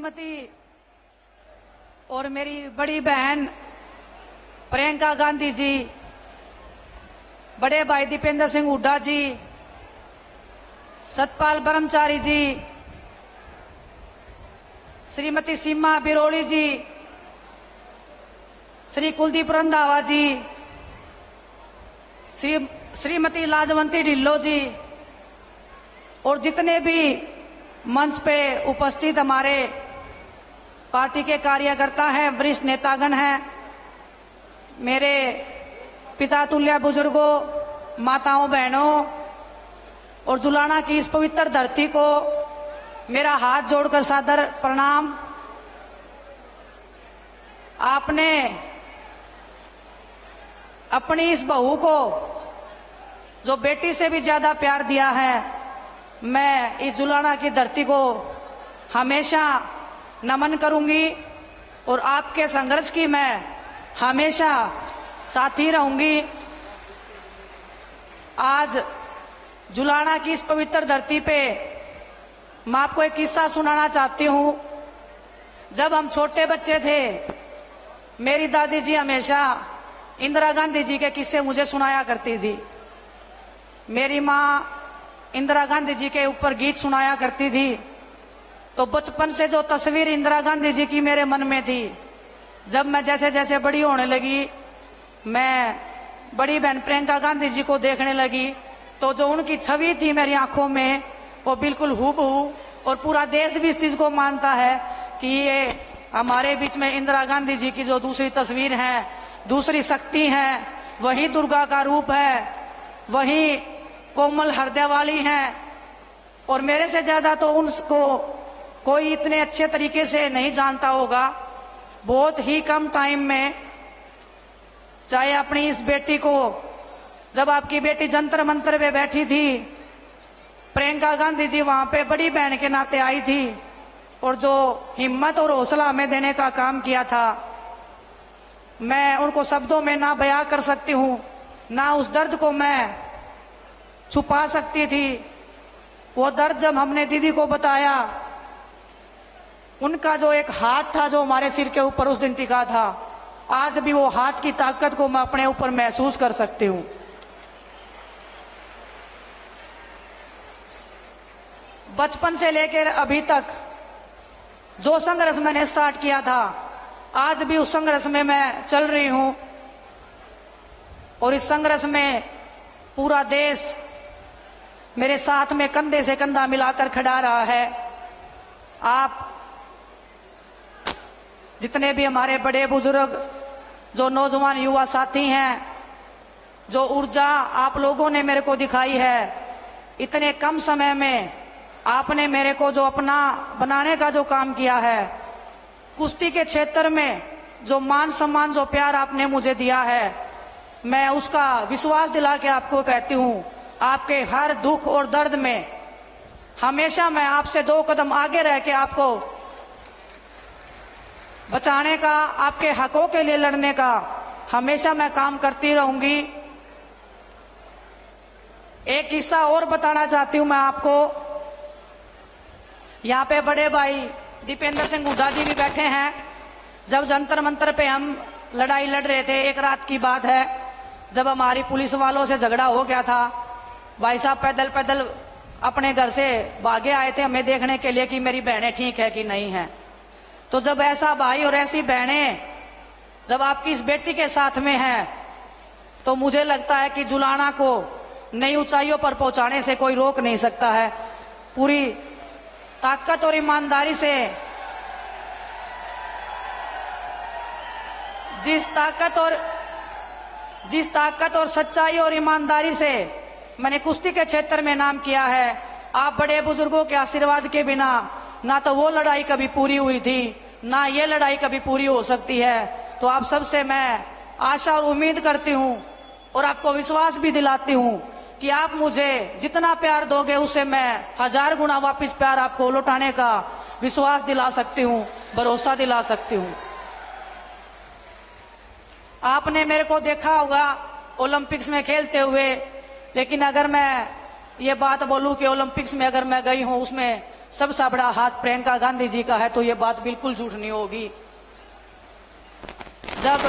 श्रीमती और मेरी बड़ी बहन प्रियंका गांधी जी, बड़े भाई दीपेंद्र सिंह हुड्डा जी, सतपाल ब्रह्मचारी जी, श्रीमती सीमा बिरोली जी, श्री कुलदीप रंधावा जी, श्रीमती लाजवंती ढिल्लो जी और जितने भी मंच पे उपस्थित हमारे पार्टी के कार्यकर्ता हैं, वरिष्ठ नेतागण हैं, मेरे पिता तुल्य बुजुर्गों, माताओं, बहनों और जुलाना की इस पवित्र धरती को मेरा हाथ जोड़कर सादर प्रणाम। आपने अपनी इस बहू को जो बेटी से भी ज्यादा प्यार दिया है, मैं इस जुलाना की धरती को हमेशा नमन करूंगी और आपके संघर्ष की मैं हमेशा साथी रहूंगी। आज जुलाना की इस पवित्र धरती पे मैं आपको एक किस्सा सुनाना चाहती हूँ। जब हम छोटे बच्चे थे, मेरी दादी जी हमेशा इंदिरा गांधी जी के किस्से मुझे सुनाया करती थी। मेरी माँ इंदिरा गांधी जी के ऊपर गीत सुनाया करती थी। तो बचपन से जो तस्वीर इंदिरा गांधी जी की मेरे मन में थी, जब मैं जैसे जैसे बड़ी होने लगी, मैं बड़ी बहन प्रियंका गांधी जी को देखने लगी, तो जो उनकी छवि थी मेरी आंखों में, वो बिल्कुल हूबहू, और पूरा देश भी इस चीज को मानता है कि ये हमारे बीच में इंदिरा गांधी जी की जो दूसरी तस्वीर है, दूसरी शक्ति है, वही दुर्गा का रूप है, वही कोमल हृदय वाली है। और मेरे से ज्यादा तो उनको कोई इतने अच्छे तरीके से नहीं जानता होगा। बहुत ही कम टाइम में, चाहे अपनी इस बेटी को, जब आपकी बेटी जंतर मंतर पे बैठी थी, प्रियंका गांधी जी वहां पे बड़ी बहन के नाते आई थी और जो हिम्मत और हौसला हमें देने का काम किया था, मैं उनको शब्दों में ना बयां कर सकती हूँ, ना उस दर्द को मैं छुपा सकती थी। वो दर्द जब हमने दीदी को बताया, उनका जो एक हाथ था जो हमारे सिर के ऊपर उस दिन टिका था, आज भी वो हाथ की ताकत को मैं अपने ऊपर महसूस कर सकती हूँ। बचपन से लेकर अभी तक जो संघर्ष मैंने स्टार्ट किया था, आज भी उस संघर्ष में मैं चल रही हूं और इस संघर्ष में पूरा देश मेरे साथ में कंधे से कंधा मिलाकर खड़ा रहा है। आप जितने भी हमारे बड़े बुजुर्ग, जो नौजवान युवा साथी हैं, जो ऊर्जा आप लोगों ने मेरे को दिखाई है, इतने कम समय में आपने मेरे को जो अपना बनाने का जो काम किया है, कुश्ती के क्षेत्र में जो मान सम्मान, जो प्यार आपने मुझे दिया है, मैं उसका विश्वास दिला के आपको कहती हूँ, आपके हर दुख और दर्द में हमेशा मैं आपसे 2 कदम आगे रह के आपको बचाने का, आपके हकों के लिए लड़ने का हमेशा मैं काम करती रहूंगी। एक किस्सा और बताना चाहती हूं मैं आपको। यहाँ पे बड़े भाई दीपेंद्र सिंह हुड्डा जी भी बैठे हैं। जब जंतर मंतर पे हम लड़ाई लड़ रहे थे, एक रात की बात है, जब हमारी पुलिस वालों से झगड़ा हो गया था, भाई साहब पैदल पैदल अपने घर से भागे आए थे हमें देखने के लिए कि मेरी बहनें ठीक है कि नहीं है। तो जब ऐसा भाई और ऐसी बहनें जब आपकी इस बेटी के साथ में है, तो मुझे लगता है कि जुलाना को नई ऊंचाइयों पर पहुंचाने से कोई रोक नहीं सकता है। पूरी ताकत और ईमानदारी से, जिस ताकत और सच्चाई और ईमानदारी से मैंने कुश्ती के क्षेत्र में नाम किया है, आप बड़े बुजुर्गों के आशीर्वाद के बिना ना तो वो लड़ाई कभी पूरी हुई थी, ना ये लड़ाई कभी पूरी हो सकती है। तो आप सबसे मैं आशा और उम्मीद करती हूँ और आपको विश्वास भी दिलाती हूँ कि आप मुझे जितना प्यार दोगे, उससे मैं 1000 गुना वापस प्यार आपको लौटाने का विश्वास दिला सकती हूँ, भरोसा दिला सकती हूँ। आपने मेरे को देखा होगा ओलंपिक्स में खेलते हुए, लेकिन अगर मैं ये बात बोलूं कि ओलंपिक्स में अगर मैं गई हूं, उसमें सबसे बड़ा हाथ प्रियंका गांधी जी का है, तो ये बात बिल्कुल झूठ नहीं होगी। जब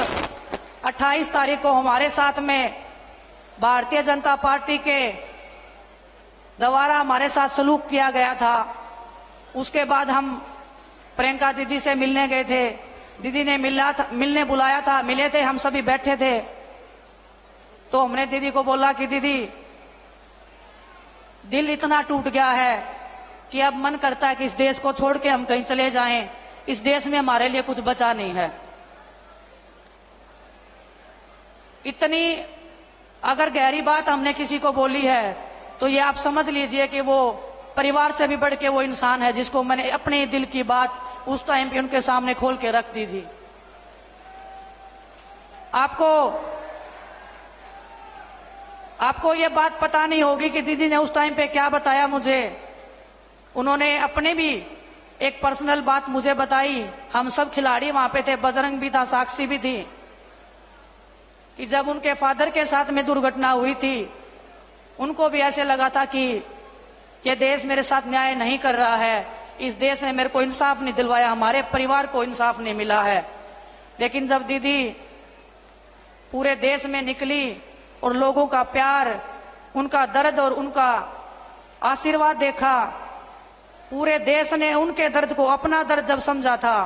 28 तारीख को हमारे साथ में भारतीय जनता पार्टी के द्वारा हमारे साथ सलूक किया गया था, उसके बाद हम प्रियंका दीदी से मिलने गए थे। दीदी ने मिलने बुलाया था, मिले थे, हम सभी बैठे थे। तो हमने दीदी को बोला कि दीदी, दिल इतना टूट गया है कि अब मन करता है कि इस देश को छोड़ के हम कहीं चले जाएं। इस देश में हमारे लिए कुछ बचा नहीं है। इतनी अगर गहरी बात हमने किसी को बोली है तो ये आप समझ लीजिए कि वो परिवार से भी बढ़ के वो इंसान है जिसको मैंने अपने दिल की बात उस टाइम पे उनके सामने खोल के रख दी थी। आपको ये बात पता नहीं होगी कि दीदी ने उस टाइम पे क्या बताया मुझे। उन्होंने अपने भी एक पर्सनल बात मुझे बताई। हम सब खिलाड़ी वहां पे थे, बजरंग भी था, साक्षी भी थी, कि जब उनके फादर के साथ में दुर्घटना हुई थी, उनको भी ऐसे लगा था कि ये देश मेरे साथ न्याय नहीं कर रहा है, इस देश ने मेरे को इंसाफ नहीं दिलवाया, हमारे परिवार को इंसाफ नहीं मिला है। लेकिन जब दीदी पूरे देश में निकली और लोगों का प्यार, उनका दर्द और उनका आशीर्वाद देखा, पूरे देश ने उनके दर्द को अपना दर्द जब समझा था,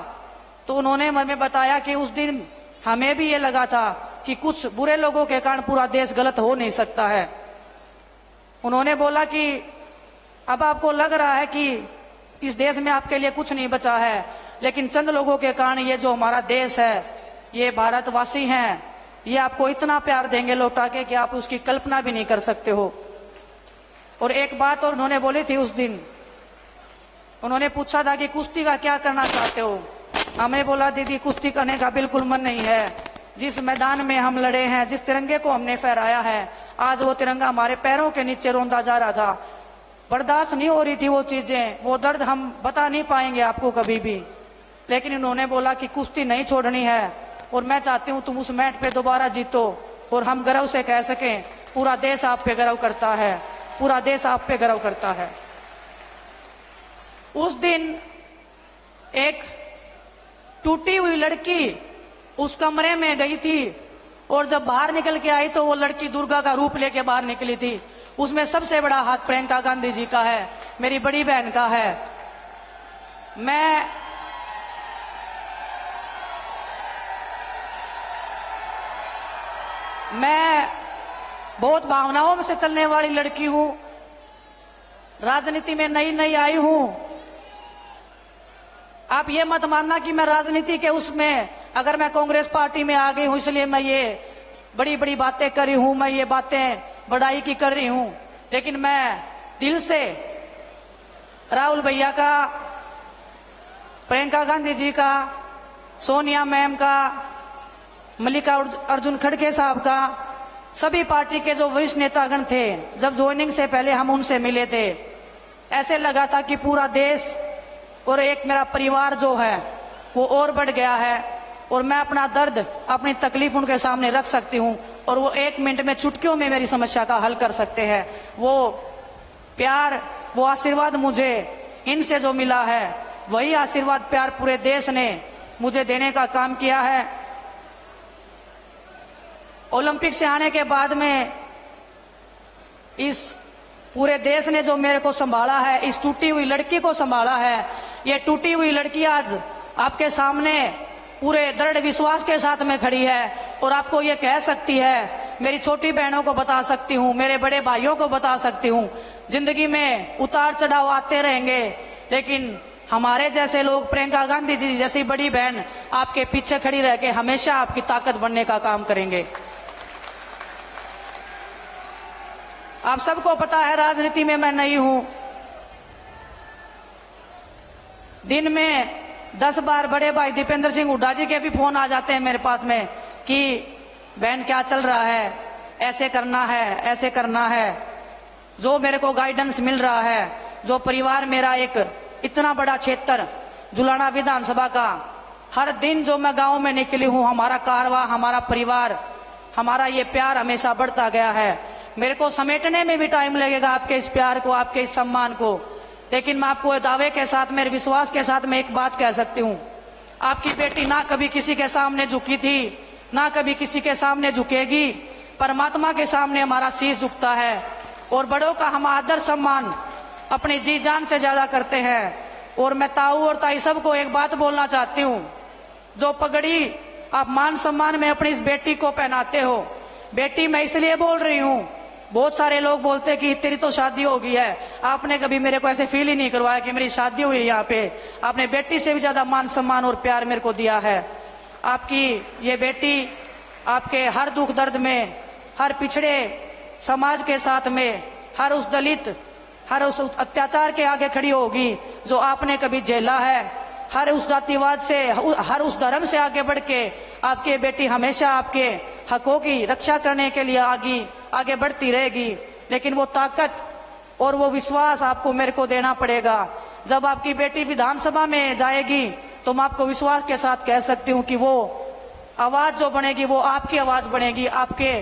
तो उन्होंने हमें बताया कि उस दिन हमें भी ये लगा था कि कुछ बुरे लोगों के कारण पूरा देश गलत हो नहीं सकता है। उन्होंने बोला कि अब आपको लग रहा है कि इस देश में आपके लिए कुछ नहीं बचा है, लेकिन चंद लोगों के कारण ये जो हमारा देश है, ये भारतवासी हैं, ये आपको इतना प्यार देंगे लौटा के कि आप उसकी कल्पना भी नहीं कर सकते हो। और एक बात और उन्होंने बोली थी उस दिन, उन्होंने पूछा था कि कुश्ती का क्या करना चाहते हो। हमने बोला दीदी कुश्ती करने का बिल्कुल मन नहीं है। जिस मैदान में हम लड़े हैं, जिस तिरंगे को हमने फहराया है, आज वो तिरंगा हमारे पैरों के नीचे रोंदा जा रहा था। बर्दाश्त नहीं हो रही थी वो चीजें, वो दर्द हम बता नहीं पाएंगे आपको कभी भी। लेकिन उन्होंने बोला कि कुश्ती नहीं छोड़नी है और मैं चाहती हूँ तुम उस मैट पे दोबारा जीतो और हम गर्व से कह सकें पूरा देश आप पे गर्व करता है, पूरा देश आप पे गर्व करता है। उस दिन एक टूटी हुई लड़की उस कमरे में गई थी और जब बाहर निकल के आई तो वो लड़की दुर्गा का रूप लेके बाहर निकली थी। उसमें सबसे बड़ा हाथ प्रियंका गांधी जी का है, मेरी बड़ी बहन का है। मैं बहुत भावनाओं से चलने वाली लड़की हूं, राजनीति में नई नई आई हूं। आप ये मत मानना कि मैं राजनीति के उसमें, अगर मैं कांग्रेस पार्टी में आ गई हूं इसलिए मैं ये बड़ी बड़ी बातें कर रही हूं, मैं ये बातें बड़ाई की कर रही हूं। लेकिन मैं दिल से राहुल भैया का, प्रियंका गांधी जी का, सोनिया मैम का, मल्लिकार्जुन खड़गे साहब का, सभी पार्टी के जो वरिष्ठ नेतागण थे, जब ज्वाइनिंग से पहले हम उनसे मिले थे, ऐसे लगा था कि पूरा देश और एक मेरा परिवार जो है वो और बढ़ गया है और मैं अपना दर्द, अपनी तकलीफ उनके सामने रख सकती हूं और वो 1 मिनट में, चुटकियों में मेरी समस्या का हल कर सकते हैं। वो प्यार, वो आशीर्वाद मुझे इनसे जो मिला है, वही आशीर्वाद प्यार पूरे देश ने मुझे देने का काम किया है। ओलंपिक से आने के बाद में इस पूरे देश ने जो मेरे को संभाला है, इस टूटी हुई लड़की को संभाला है। ये टूटी हुई लड़की आज आपके सामने पूरे दृढ़ विश्वास के साथ में खड़ी है और आपको ये कह सकती है, मेरी छोटी बहनों को बता सकती हूँ, मेरे बड़े भाइयों को बता सकती हूँ, जिंदगी में उतार चढ़ाव आते रहेंगे, लेकिन हमारे जैसे लोग, प्रियंका गांधी जी जैसी बड़ी बहन आपके पीछे खड़ी रह के हमेशा आपकी ताकत बनने का काम करेंगे। आप सबको पता है राजनीति में मैं नई हूं। दिन में 10 बार बड़े भाई दीपेंद्र सिंह हुड्डा जी के भी फोन आ जाते हैं मेरे पास में कि बहन क्या चल रहा है, ऐसे करना है, ऐसे करना है। जो मेरे को गाइडेंस मिल रहा है, जो परिवार मेरा एक इतना बड़ा क्षेत्र जुलाना विधानसभा का, हर दिन जो मैं गांव में निकली हूं, हमारा कारवां, हमारा परिवार, हमारा ये प्यार हमेशा बढ़ता गया है। मेरे को समेटने में भी टाइम लगेगा आपके इस प्यार को, आपके इस सम्मान को, लेकिन मैं आपको दावे के साथ, मेरे विश्वास के साथ मैं एक बात कह सकती हूँ, आपकी बेटी ना कभी किसी के सामने झुकी थी, ना कभी किसी के सामने झुकेगी। परमात्मा के सामने हमारा शीश झुकता है और बड़ों का हम आदर सम्मान अपनी जी जान से ज्यादा करते हैं। और मैं ताऊ और ताई सबको एक बात बोलना चाहती हूँ, जो पगड़ी आप मान सम्मान में अपनी इस बेटी को पहनाते हो, बेटी मैं इसलिए बोल रही हूँ, बहुत सारे लोग बोलते हैं कि तेरी तो शादी हो गई है, आपने कभी मेरे को ऐसे फील ही नहीं करवाया कि मेरी शादी हुई है। यहाँ पे आपने बेटी से भी ज्यादा मान सम्मान और प्यार मेरे को दिया है। आपकी ये बेटी आपके हर दुख दर्द में, हर पिछड़े समाज के साथ में, हर उस दलित, हर उस अत्याचार के आगे खड़ी होगी जो आपने कभी झेला है। हर उस जातिवाद से, हर उस धर्म से आगे बढ़ के आपकी बेटी हमेशा आपके हकों की रक्षा करने के लिए आगे बढ़ती रहेगी। लेकिन वो ताकत और वो विश्वास आपको मेरे को देना पड़ेगा। जब आपकी बेटी विधानसभा में जाएगी तो मैं आपको विश्वास के साथ कह सकती हूँ कि वो आवाज जो बनेगी वो आपकी आवाज बनेगी। आपके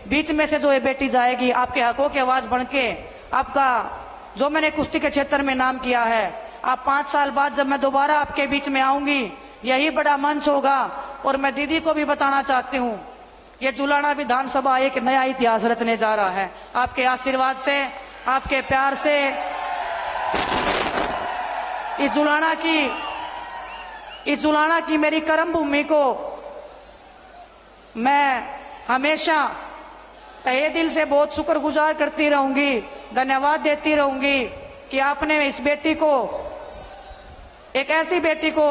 बीच में से जो ये बेटी जाएगी, आपके हकों की आवाज बन के, आपका जो मैंने कुश्ती के क्षेत्र में नाम किया है, आप 5 साल बाद जब मैं दोबारा आपके बीच में आऊंगी, यही बड़ा मंच होगा। और मैं दीदी को भी बताना चाहती हूँ, ये जुलाना विधानसभा एक नया इतिहास रचने जा रहा है। आपके आशीर्वाद से, आपके प्यार से इस जुलाना की मेरी कर्म भूमि को मैं हमेशा तहे दिल से बहुत शुक्रगुजार करती रहूंगी, धन्यवाद देती रहूंगी कि आपने इस बेटी को, एक ऐसी बेटी को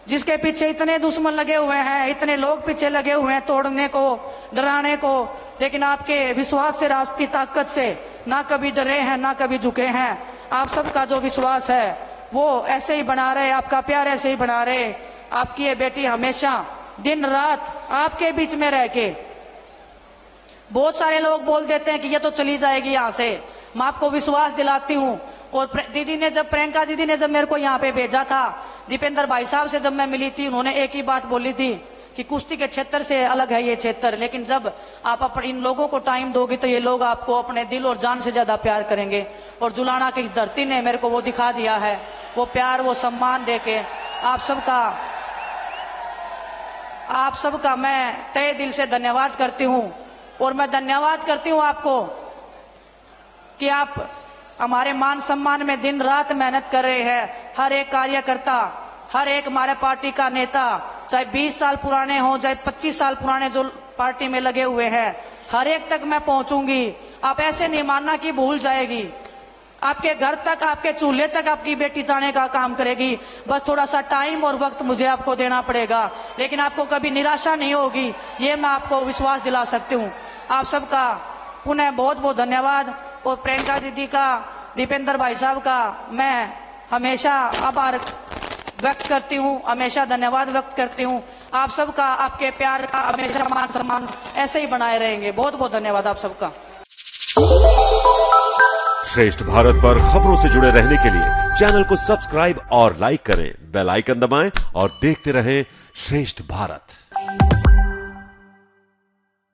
जिसके पीछे इतने दुश्मन लगे हुए हैं, इतने लोग पीछे लगे हुए हैं तोड़ने को, डराने को, लेकिन आपके विश्वास से, राष्ट्र की ताकत से ना कभी डरे हैं, ना कभी झुके हैं। आप सबका जो विश्वास है वो ऐसे ही बना रहे, आपका प्यार ऐसे ही बना रहे। आपकी ये बेटी हमेशा दिन रात आपके बीच में रह के, बहुत सारे लोग बोल देते हैं कि ये तो चली जाएगी यहाँ से, मैं आपको विश्वास दिलाती हूँ। और दीदी ने जब, प्रियंका दीदी ने जब मेरे को यहाँ पे भेजा था, दीपेंद्र भाई साहब से जब मैं मिली थी, उन्होंने एक ही बात बोली थी कि कुश्ती के क्षेत्र से अलग है ये क्षेत्र, लेकिन जब आप अपने इन लोगों को टाइम दोगे तो ये लोग आपको अपने दिल और जान से ज्यादा प्यार करेंगे। और जुलाना की इस धरती ने मेरे को वो दिखा दिया है, वो प्यार, वो सम्मान देके आप सबका मैं तहे दिल से धन्यवाद करती हूँ। और मैं धन्यवाद करती हूँ आपको कि आप हमारे मान सम्मान में दिन रात मेहनत कर रहे हैं। हर एक कार्यकर्ता, हर एक हमारे पार्टी का नेता, चाहे 20 साल पुराने हो, चाहे 25 साल पुराने जो पार्टी में लगे हुए हैं, हर एक तक मैं पहुंचूंगी। आप ऐसे नहीं मानना कि भूल जाएगी, आपके घर तक, आपके चूल्हे तक आपकी बेटी जाने का काम करेगी। बस थोड़ा सा टाइम और वक्त मुझे आपको देना पड़ेगा, लेकिन आपको कभी निराशा नहीं होगी, ये मैं आपको विश्वास दिला सकती हूँ। आप सबका पुनः बहुत बहुत धन्यवाद। और प्रियंका दीदी का, दीपेंद्र भाई साहब का मैं हमेशा आभार व्यक्त करती हूँ, हमेशा धन्यवाद व्यक्त करती हूँ। आप सबका, आपके प्यार का हमेशा मान सम्मान ऐसे ही बनाए रहेंगे। बहुत बहुत धन्यवाद आप सबका। श्रेष्ठ भारत पर खबरों से जुड़े रहने के लिए चैनल को सब्सक्राइब और लाइक करें, बेल आइकन दबाएं और देखते रहें श्रेष्ठ भारत।